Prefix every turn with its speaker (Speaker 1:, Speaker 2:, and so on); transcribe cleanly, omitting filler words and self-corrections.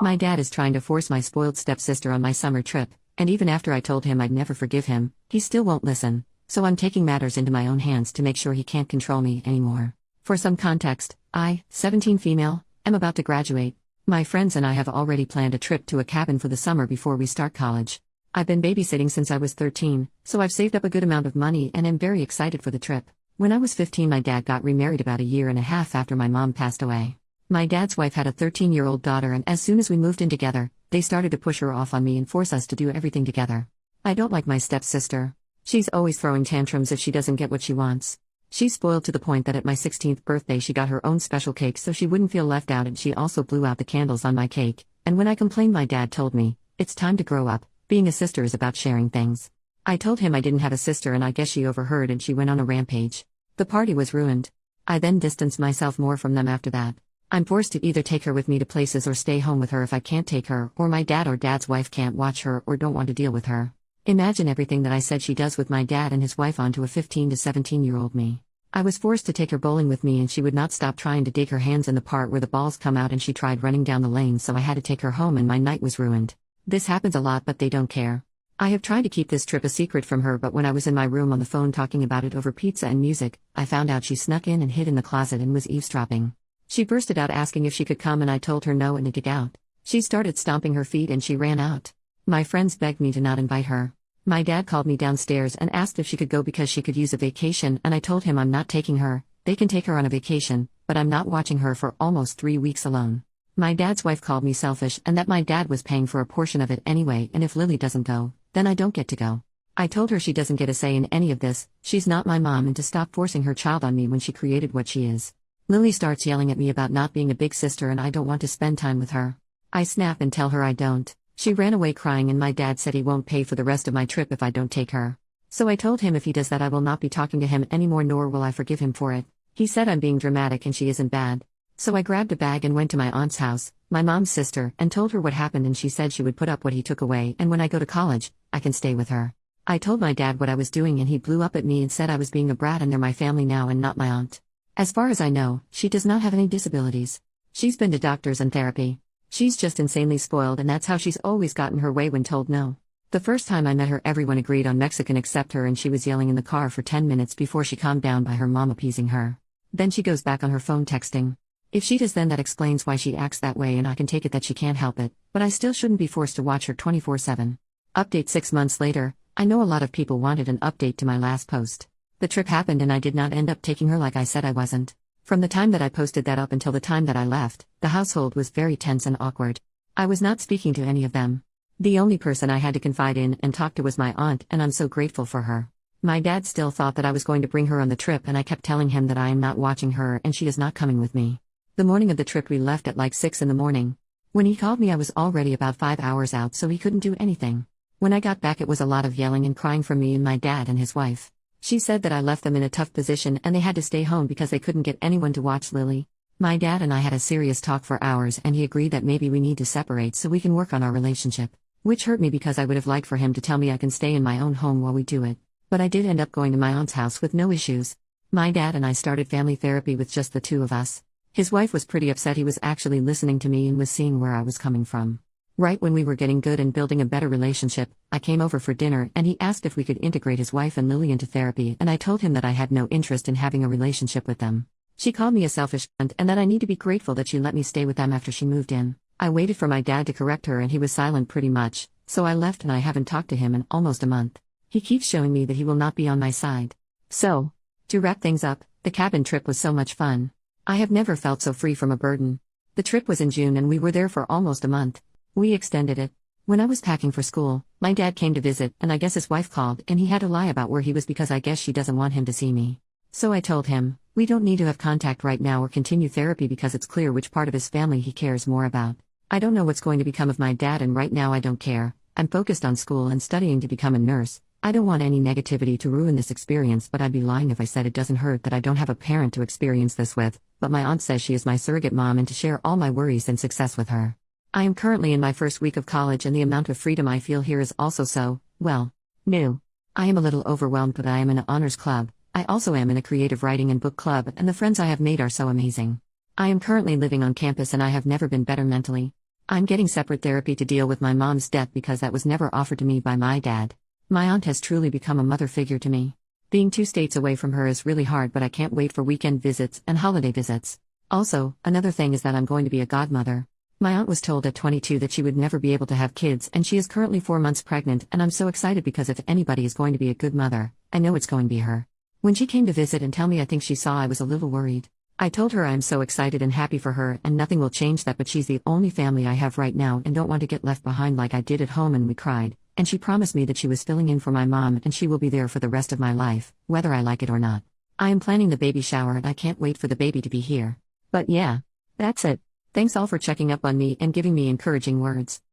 Speaker 1: My dad is trying to force my spoiled stepsister on my summer trip, and even after I told him I'd never forgive him, he still won't listen, so I'm taking matters into my own hands to make sure he can't control me anymore. For some context, I, 17 female, am about to graduate. My friends and I have already planned a trip to a cabin for the summer before we start college. I've been babysitting since I was 13, so I've saved up a good amount of money and am very excited for the trip. When I was 15, my dad got remarried about a year and a half after my mom passed away. My dad's wife had a 13-year-old daughter, and as soon as we moved in together, they started to push her off on me and force us to do everything together. I don't like my stepsister. She's always throwing tantrums if she doesn't get what she wants. She's spoiled to the point that at my 16th birthday she got her own special cake so she wouldn't feel left out, and she also blew out the candles on my cake, and when I complained, my dad told me, "It's time to grow up. Being a sister is about sharing things." I told him I didn't have a sister, and I guess she overheard and she went on a rampage. The party was ruined. I then distanced myself more from them after that. I'm forced to either take her with me to places or stay home with her if I can't take her, or my dad or dad's wife can't watch her or don't want to deal with her. Imagine everything that I said she does with my dad and his wife onto a 15 to 17-year-old me. I was forced to take her bowling with me, and she would not stop trying to dig her hands in the part where the balls come out, and she tried running down the lane, so I had to take her home and my night was ruined. This happens a lot, but they don't care. I have tried to keep this trip a secret from her, but when I was in my room on the phone talking about it over pizza and music, I found out she snuck in and hid in the closet and was eavesdropping. She bursted out asking if she could come, and I told her no and to dig out. She started stomping her feet and she ran out. My friends begged me to not invite her. My dad called me downstairs and asked if she could go because she could use a vacation, and I told him I'm not taking her. They can take her on a vacation, but I'm not watching her for almost 3 weeks alone. My dad's wife called me selfish and that my dad was paying for a portion of it anyway, and if Lily doesn't go, then I don't get to go. I told her she doesn't get a say in any of this, she's not my mom, and to stop forcing her child on me when she created what she is. Lily starts yelling at me about not being a big sister and I don't want to spend time with her. I snap and tell her I don't. She ran away crying, and my dad said he won't pay for the rest of my trip if I don't take her. So I told him if he does that I will not be talking to him anymore, nor will I forgive him for it. He said I'm being dramatic and she isn't bad. So I grabbed a bag and went to my aunt's house, my mom's sister, and told her what happened, and she said she would put up what he took away, and when I go to college, I can stay with her. I told my dad what I was doing and he blew up at me and said I was being a brat and they're my family now and not my aunt. As far as I know, she does not have any disabilities. She's been to doctors and therapy. She's just insanely spoiled, and that's how she's always gotten her way when told no. The first time I met her, everyone agreed on Mexican except her, and she was yelling in the car for 10 minutes before she calmed down by her mom appeasing her. Then she goes back on her phone texting. If she does, then that explains why she acts that way, and I can take it that she can't help it, but I still shouldn't be forced to watch her 24/7. Update 6 months later. I know a lot of people wanted an update to my last post. The trip happened and I did not end up taking her like I said I wasn't. From the time that I posted that up until the time that I left, the household was very tense and awkward. I was not speaking to any of them. The only person I had to confide in and talk to was my aunt, and I'm so grateful for her. My dad still thought that I was going to bring her on the trip, and I kept telling him that I am not watching her and she is not coming with me. The morning of the trip we left at like 6 in the morning. When he called me I was already about 5 hours out, so he couldn't do anything. When I got back it was a lot of yelling and crying from me and my dad and his wife. She said that I left them in a tough position and they had to stay home because they couldn't get anyone to watch Lily. My dad and I had a serious talk for hours and he agreed that maybe we need to separate so we can work on our relationship. Which hurt me because I would have liked for him to tell me I can stay in my own home while we do it. But I did end up going to my aunt's house with no issues. My dad and I started family therapy with just the two of us. His wife was pretty upset. He was actually listening to me and was seeing where I was coming from. Right when we were getting good and building a better relationship, I came over for dinner and he asked if we could integrate his wife and Lily into therapy, and I told him that I had no interest in having a relationship with them. She called me a selfish cunt and that I need to be grateful that she let me stay with them after she moved in. I waited for my dad to correct her and he was silent pretty much, so I left and I haven't talked to him in almost a month. He keeps showing me that he will not be on my side. So, to wrap things up, the cabin trip was so much fun. I have never felt so free from a burden. The trip was in June and we were there for almost a month. We extended it. When I was packing for school, my dad came to visit and I guess his wife called and he had to lie about where he was because I guess she doesn't want him to see me. So I told him, we don't need to have contact right now or continue therapy because it's clear which part of his family he cares more about. I don't know what's going to become of my dad and right now I don't care. I'm focused on school and studying to become a nurse. I don't want any negativity to ruin this experience, but I'd be lying if I said it doesn't hurt that I don't have a parent to experience this with, but my aunt says she is my surrogate mom and to share all my worries and success with her. I am currently in my first week of college and the amount of freedom I feel here is also so, well, new. I am a little overwhelmed, but I am in an honors club. I also am in a creative writing and book club, and the friends I have made are so amazing. I am currently living on campus and I have never been better mentally. I'm getting separate therapy to deal with my mom's death because that was never offered to me by my dad. My aunt has truly become a mother figure to me. Being 2 states away from her is really hard, but I can't wait for weekend visits and holiday visits. Also, another thing is that I'm going to be a godmother. My aunt was told at 22 that she would never be able to have kids, and she is currently 4 months pregnant, and I'm so excited because if anybody is going to be a good mother, I know it's going to be her. When she came to visit and tell me I think she saw I was a little worried. I told her I am so excited and happy for her and nothing will change that, but she's the only family I have right now and don't want to get left behind like I did at home, and we cried, and she promised me that she was filling in for my mom and she will be there for the rest of my life, whether I like it or not. I am planning the baby shower and I can't wait for the baby to be here. But yeah, that's it. Thanks all for checking up on me and giving me encouraging words.